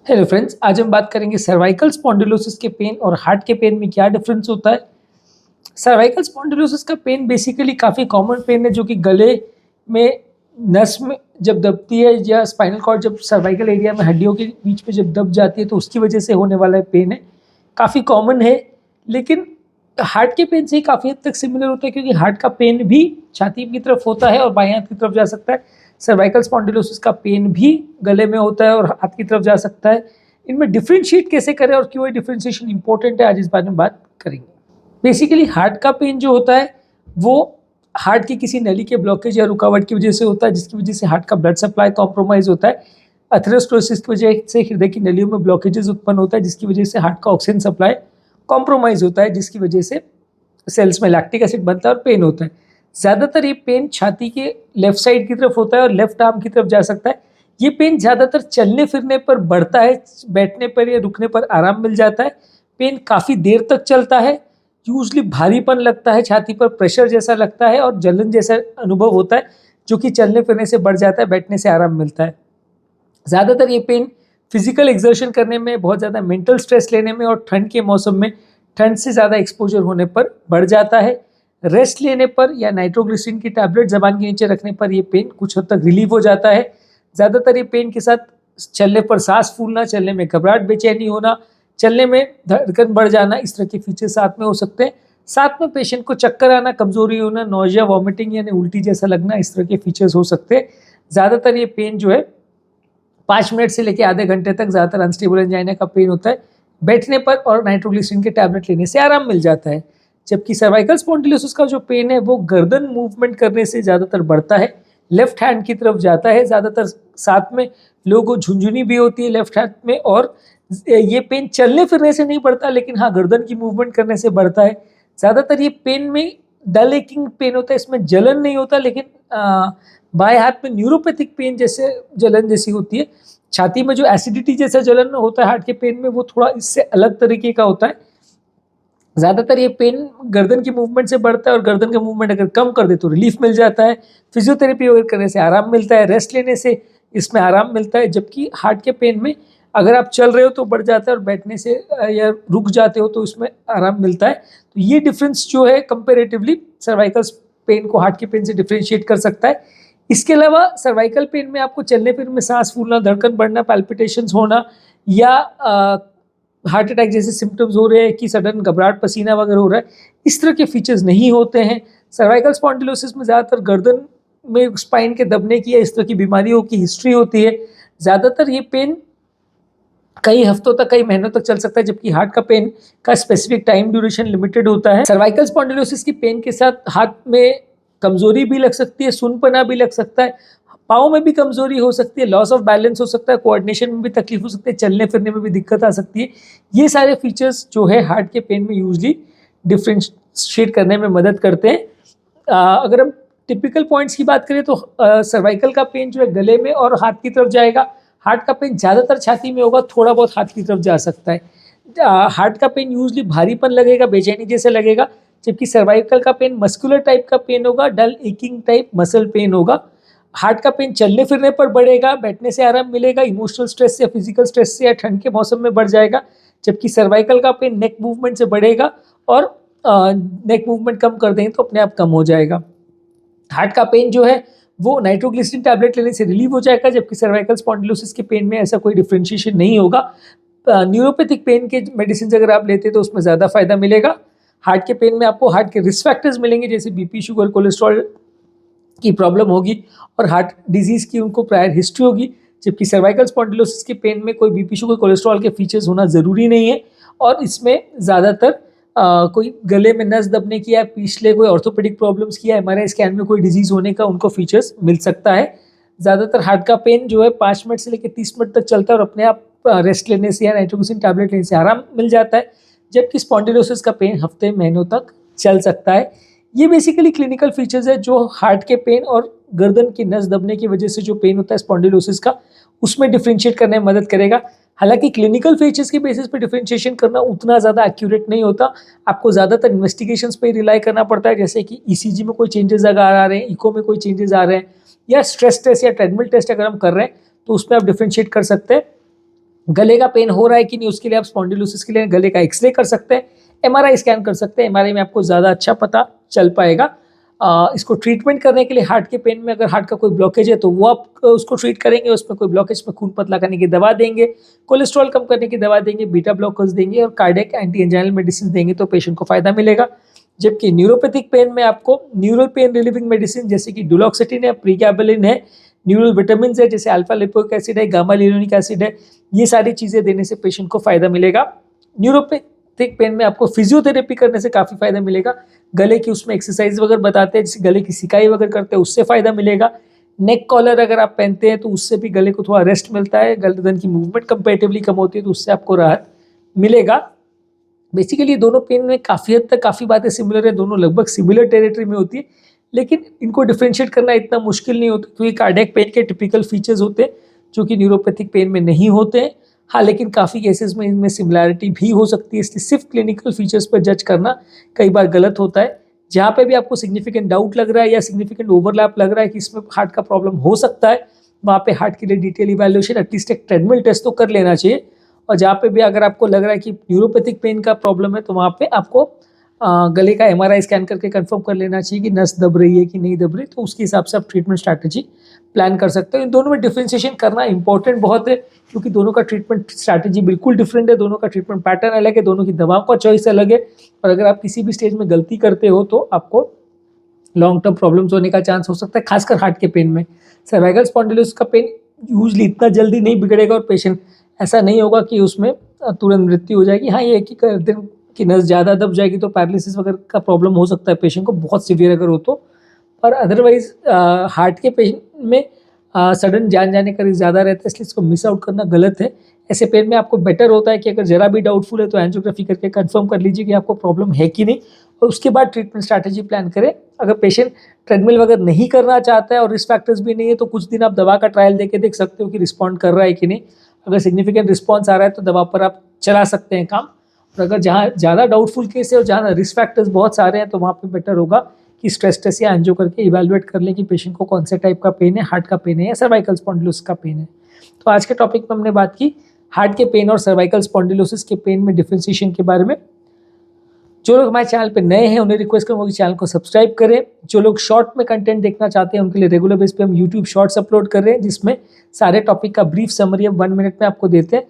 Hello friends, आज हम बात करेंगे सर्वाइकल स्पॉन्डिलोसिस के पेन और हार्ट के पेन में क्या डिफरेंस होता है। सर्वाइकल स्पॉन्डिलोसिस का पेन बेसिकली काफ़ी कॉमन पेन है जो कि गले में नस में जब दबती है या स्पाइनल कॉर्ड जब सर्वाइकल एरिया में हड्डियों के बीच में जब दब जाती है तो उसकी वजह से होने वाला पेन है, काफ़ी कॉमन है। लेकिन हार्ट के पेन से ही काफ़ी हद तक सिमिलर होता है क्योंकि हार्ट का पेन भी छाती की तरफ होता है और बाएं हाथ की तरफ जा सकता है। सर्वाइकल स्पॉन्डिलोसिस का पेन भी गले में होता है और हाथ की तरफ जा सकता है। इनमें डिफ्रेंशिएट कैसे करें और क्यों ये डिफ्रेंशिएशन इंपॉर्टेंट है, आज इस बारे में बात करेंगे। बेसिकली हार्ट का पेन जो होता है वो हार्ट की किसी नली के ब्लॉकेज या रुकावट की वजह से होता है, जिसकी वजह से हार्ट का ब्लड सप्लाई कॉम्प्रोमाइज होता है। एथेरोस्क्लेरोसिस की वजह से हृदय की नलियों में ब्लॉकेजेस उत्पन्न होता है, जिसकी वजह से हार्ट का ऑक्सीजन सप्लाई कॉम्प्रोमाइज होता है, जिसकी वजह से सेल्स में लैक्टिक एसिड बनता है और पेन होता है। ज़्यादातर ये पेन छाती के लेफ्ट साइड की तरफ होता है और लेफ्ट आर्म की तरफ जा सकता है। ये पेन ज़्यादातर चलने फिरने पर बढ़ता है, बैठने पर या रुकने पर आराम मिल जाता है। पेन काफ़ी देर तक चलता है, यूजली भारीपन लगता है, छाती पर प्रेशर जैसा लगता है और जलन जैसा अनुभव होता है, जो कि चलने फिरने से बढ़ जाता है, बैठने से आराम मिलता है। ज़्यादातर ये पेन फिजिकल एक्सर्शन करने में, बहुत ज़्यादा मेंटल स्ट्रेस लेने में और ठंड के मौसम में ठंड से ज़्यादा एक्सपोजर होने पर बढ़ जाता है। रेस्ट लेने पर या नाइट्रोग्लिसरीन की टैबलेट ज़बान के नीचे रखने पर ये पेन कुछ हद तक रिलीव हो जाता है। ज़्यादातर ये पेन के साथ चलने पर सांस फूलना, चलने में घबराहट, बेचैनी होना, चलने में धड़कन बढ़ जाना, इस तरह के फीचर साथ में हो सकते हैं। साथ में पेशेंट को चक्कर आना, कमजोरी होना, नोजिया, वॉमिटिंग यानी उल्टी जैसा लगना, इस तरह के फीचर्स हो सकते हैं। ज़्यादातर ये पेन जो है 5 मिनट से लेकर आधे घंटे तक ज़्यादातर अनस्टेबल एंजाइना का पेन होता है। बैठने पर और नाइट्रोग्लिसरीन के टैबलेट लेने से आराम मिल जाता है। जबकि सर्वाइकल स्पॉन्डिलोसिस का जो पेन है वो गर्दन मूवमेंट करने से ज़्यादातर बढ़ता है, लेफ्ट हैंड की तरफ जाता है। ज़्यादातर साथ में लोगों को झुंझुनी भी होती है लेफ्ट हैंड में, और ये पेन चलने फिरने से नहीं बढ़ता, लेकिन हाँ गर्दन की मूवमेंट करने से बढ़ता है। ज़्यादातर ये पेन में डल एकिंग पेन होता है, इसमें जलन नहीं होता, लेकिन बाएं हाथ में न्यूरोपैथिक पेन जैसे जलन जैसी होती है। छाती में जो एसिडिटी जैसा जलन होता है हार्ट के पेन में, वो थोड़ा इससे अलग तरीके का होता है। ज़्यादातर ये पेन गर्दन की मूवमेंट से बढ़ता है और गर्दन का मूवमेंट अगर कम कर दे तो रिलीफ मिल जाता है। फिजियोथेरेपी वगैरह करने से आराम मिलता है, रेस्ट लेने से इसमें आराम मिलता है। जबकि हार्ट के पेन में अगर आप चल रहे हो तो बढ़ जाता है और बैठने से या रुक जाते हो तो इसमें आराम मिलता है। तो ये डिफरेंस जो है कंपेरेटिवली सर्वाइकल पेन को हार्ट के पेन से डिफ्रेंशिएट कर सकता है। इसके अलावा सर्वाइकल पेन में आपको चलने फिरने में सांस फूलना, धड़कन बढ़ना, पैल्पिटेशंस होना या हार्ट अटैक जैसे सिम्टम्स हो रहे हैं कि सडन घबराहट, पसीना वगैरह हो रहा है, इस तरह के फीचर्स नहीं होते हैं। सर्वाइकल स्पॉन्डिलोसिस में ज़्यादातर गर्दन में स्पाइन के दबने की या इस तरह की बीमारियों की हिस्ट्री होती है। ज़्यादातर ये पेन कई हफ्तों तक, कई महीनों तक चल सकता है, जबकि हार्ट का पेन का स्पेसिफिक टाइम ड्यूरेशन लिमिटेड होता है। सर्वाइकल स्पॉन्डिलोसिस की पेन के साथ हाथ में कमजोरी भी लग सकती है, सुनपना भी लग सकता है, पाँव में भी कमजोरी हो सकती है, लॉस ऑफ बैलेंस हो सकता है, कोऑर्डिनेशन में भी तकलीफ हो सकती है, चलने फिरने में भी दिक्कत आ सकती है। ये सारे फीचर्स जो है हार्ट के पेन में यूजली डिफ्रेंशिएट करने में मदद करते हैं। अगर हम टिपिकल पॉइंट्स की बात करें तो सर्वाइकल का पेन जो है गले में और हाथ की तरफ जाएगा। हार्ट का पेन ज़्यादातर छाती में होगा, थोड़ा बहुत हाथ की तरफ जा सकता है। हार्ट का पेन यूजली भारीपन लगेगा, बेचैनी जैसे लगेगा, जबकि सर्वाइकल का पेन मस्कुलर टाइप का पेन होगा, डल एकिंग टाइप मसल पेन होगा। हार्ट का पेन चलने फिरने पर बढ़ेगा, बैठने से आराम मिलेगा, इमोशनल स्ट्रेस या फिजिकल स्ट्रेस से या ठंड के मौसम में बढ़ जाएगा। जबकि सर्वाइकल का पेन नेक मूवमेंट से बढ़ेगा और नेक मूवमेंट कम कर देंगे तो अपने आप कम हो जाएगा। हार्ट का पेन जो है वो नाइट्रोग्लिसरीन टैबलेट लेने से रिलीव हो जाएगा, जबकि सर्वाइकल स्पॉन्डिलोसिस के पेन में ऐसा कोई डिफ्रेंशिएशन नहीं होगा। न्यूरोपैथिक पेन के मेडिसिन अगर आप लेते हैं तो उसमें ज़्यादा फायदा मिलेगा। हार्ट के पेन में आपको हार्ट के रिस्क फैक्टर्स मिलेंगे, जैसे बीपी, शुगर, कोलेस्ट्रॉल की प्रॉब्लम होगी और हार्ट डिजीज़ की उनको प्रायर हिस्ट्री होगी। जबकि सर्वाइकल स्पॉन्डिलोसिस के पेन में कोई बीपी, शुगर, कोलेस्ट्रॉल के फीचर्स होना ज़रूरी नहीं है, और इसमें ज़्यादातर कोई गले में नस दबने की या पिछले कोई ऑर्थोपेडिक प्रॉब्लम्स की या एमआरआई स्कैन में कोई डिजीज़ होने का उनको फीचर्स मिल सकता है। ज़्यादातर हार्ट का पेन जो है 5 मिनट से लेकर 30 मिनट तक चलता है और अपने आप रेस्ट लेने से या नाइट्रोग्लिसरीन टैबलेट लेने से आराम मिल जाता है। जबकि स्पॉन्डिलोसिस का पेन हफ्ते महीनों तक चल सकता है। ये बेसिकली क्लिनिकल फीचर्स है जो हार्ट के पेन और गर्दन की नस दबने की वजह से जो पेन होता है स्पॉन्डिलोसिस का, उसमें डिफ्रेंशिएट करने में मदद करेगा। हालांकि क्लिनिकल फीचर्स के बेसिस पे डिफ्रेंशिएशन करना उतना ज़्यादा एक्यूरेट नहीं होता, आपको ज़्यादातर इन्वेस्टिगेशंस पे रिलाई करना पड़ता है, जैसे कि ईसीजी में कोई चेंजेस अगर आ रहे हैं, इको में कोई चेंजेस आ रहे हैं, या स्ट्रेस टेस्ट या ट्रेडमिल टेस्ट अगर हम कर रहे हैं तो उसमें आप डिफ्रेंशिएट कर सकते हैं। गले का पेन हो रहा है कि नहीं उसके लिए आप स्पॉन्डिलोसिस के लिए गले का एक्सरे कर सकते हैं, एमआरआई स्कैन कर सकते हैं। एमआरआई में आपको ज़्यादा अच्छा पता चल पाएगा। इसको ट्रीटमेंट करने के लिए हार्ट के पेन में अगर हार्ट का कोई ब्लॉकेज है तो वो आप उसको ट्रीट करेंगे, उसमें कोई ब्लॉकेज में खून पतला करने की दवा देंगे, कोलेस्ट्रॉल कम करने की दवा देंगे, बीटा ब्लॉकर्स देंगे और कार्डियक एंटी एंजाइनल मेडिसिन देंगे तो पेशेंट को फायदा मिलेगा। जबकि न्यूरोपैथिक पेन में आपको न्यूरल पेन रिलीविंग मेडिसिन जैसे कि डुलोक्सिटिन है, प्रीगैबलिन है, न्यूरल विटामिन है जैसे अल्फा लिपोइक एसिड है, गामा लिनोनिक एसिड है, ये सारी चीज़ें देने से पेशेंट को फायदा मिलेगा। न्यूरोपैथिक पेन में आपको फिजियोथेरेपी करने से काफ़ी फायदा मिलेगा। गले की उसमें एक्सरसाइज वगैरह बताते हैं, जैसे गले की सिकाई वगैरह करते हैं उससे फायदा मिलेगा। नेक कॉलर अगर आप पहनते हैं तो उससे भी गले को थोड़ा रेस्ट मिलता है, गर्दन की मूवमेंट कंपेरेटिवली कम होती है तो उससे आपको राहत मिलेगा। बेसिकली दोनों पेन में काफ़ी हद तक काफ़ी बातें सिमिलर है, दोनों लगभग सिमिलर टेरिटरी में होती है, लेकिन इनको डिफ्रेंशिएट करना इतना मुश्किल नहीं होता क्योंकि कार्डियक पेन के टिपिकल फीचर्स होते हैं जो कि न्यूरोपैथिक पेन में नहीं होते हैं। हाँ, लेकिन काफ़ी केसेस में इनमें सिमिलैरिटी भी हो सकती है, इसलिए सिर्फ क्लिनिकल फीचर्स पर जज करना कई बार गलत होता है। जहाँ पे भी आपको सिग्निफिकेंट डाउट लग रहा है या सिग्निफिकेंट ओवरलैप लग रहा है कि इसमें हार्ट का प्रॉब्लम हो सकता है, वहाँ पे हार्ट के लिए डिटेल इवैल्यूएशन एटलीस्ट एक ट्रेडमिल टेस्ट तो कर लेना चाहिए। और जहाँ पे भी अगर आपको लग रहा है कि न्यूरोपैथिक पेन का प्रॉब्लम है तो वहाँ पे आपको गले का एमआरआई स्कैन करके कंफर्म कर लेना चाहिए कि नस दब रही है कि नहीं दब रही, तो उसके हिसाब से आप ट्रीटमेंट स्ट्रैटेजी प्लान कर सकते हो। इन दोनों में डिफ्रेंशिएशन करना इंपॉर्टेंट बहुत है क्योंकि दोनों का ट्रीटमेंट स्ट्रैटेजी बिल्कुल डिफरेंट है, दोनों का ट्रीटमेंट पैटर्न अलग है, दोनों की दवाओं का चॉइस अलग है। और अगर आप किसी भी स्टेज में गलती करते हो तो आपको लॉन्ग टर्म प्रॉब्लम्स होने का चांस हो सकता है, खासकर हार्ट के पेन में। सर्वाइकल स्पॉन्डिलोसिस का पेन यूजली इतना जल्दी नहीं बिगड़ेगा और पेशेंट ऐसा नहीं होगा कि उसमें तुरंत मृत्यु हो जाएगी। हाँ, ये है कि गर्दन की नस ज़्यादा दब जाएगी तो पैरालिसिस वगैरह का प्रॉब्लम हो सकता है पेशेंट को, बहुत सीवियर अगर हो तो। पर अदरवाइज हार्ट के पेशेंट में सडन जान जाने का रिस्क ज़्यादा रहता है, इसलिए इसको मिस आउट करना गलत है। ऐसे पेन में आपको बेटर होता है कि अगर जरा भी डाउटफुल है तो एंजियोग्राफी करके कंफर्म कर लीजिए कि आपको प्रॉब्लम है कि नहीं, और उसके बाद ट्रीटमेंट स्ट्रैटेजी प्लान करें। अगर पेशेंट ट्रेडमिल वगैरह नहीं करना चाहता है और रिस्क फैक्टर्स भी नहीं है तो कुछ दिन आप दवा का ट्रायल देके देख सकते हो कि रिस्पॉन्ड कर रहा है कि नहीं। अगर सिग्निफिकेंट रिस्पॉन्स आ रहा है तो दवा पर आप चला सकते हैं काम। और अगर जहाँ ज़्यादा डाउटफुल केस है और जहाँ रिस्क फैक्टर्स बहुत सारे हैं तो वहाँ पे बेटर होगा कि स्ट्रेस टेस्ट या एंजियो करके इवैल्यूएट कर लें कि पेशेंट को कौन से टाइप का पेन है, हार्ट का पेन है या सर्वाइकल स्पॉन्डिलोसिस का पेन है। तो आज के टॉपिक में हमने बात की हार्ट के पेन और सर्वाइकल स्पॉन्डिलोसिस के पेन में डिफ्रेंशिएशन के बारे में। जो लोग हमारे चैनल पे नए हैं उन्हें रिक्वेस्ट करूँगा कि चैनल को सब्सक्राइब करें। जो लोग शॉर्ट में कंटेंट देखना चाहते हैं उनके लिए रेगुलर बेस पे हम यूट्यूब शॉर्ट्स अपलोड कर रहे हैं जिसमें सारे टॉपिक का ब्रीफ समरी हम 1 मिनट में आपको देते हैं।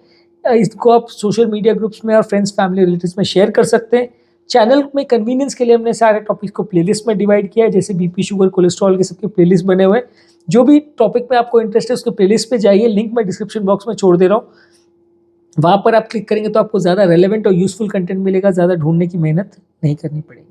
इसको आप सोशल मीडिया ग्रुप्स में और फ्रेंड्स फैमिली रिलेटिव्स में शेयर कर सकते हैं। चैनल में कन्वीनियंस के लिए हमने सारे टॉपिक्स को प्लेलिस्ट में डिवाइड किया है, जैसे बीपी, शुगर, कोलेस्ट्रॉल के सबके प्लेलिस्ट बने हुए हैं। जो भी टॉपिक में आपको इंटरेस्ट है उसके प्लेलिस्ट पे जाइए, लिंक मैं डिस्क्रिप्शन बॉक्स में छोड़ दे रहा हूँ। वहाँ पर आप क्लिक करेंगे तो आपको ज़्यादा रेलेवेंट और यूजफुल कंटेंट मिलेगा, ज़्यादा ढूंढने की मेहनत नहीं करनी पड़ेगी।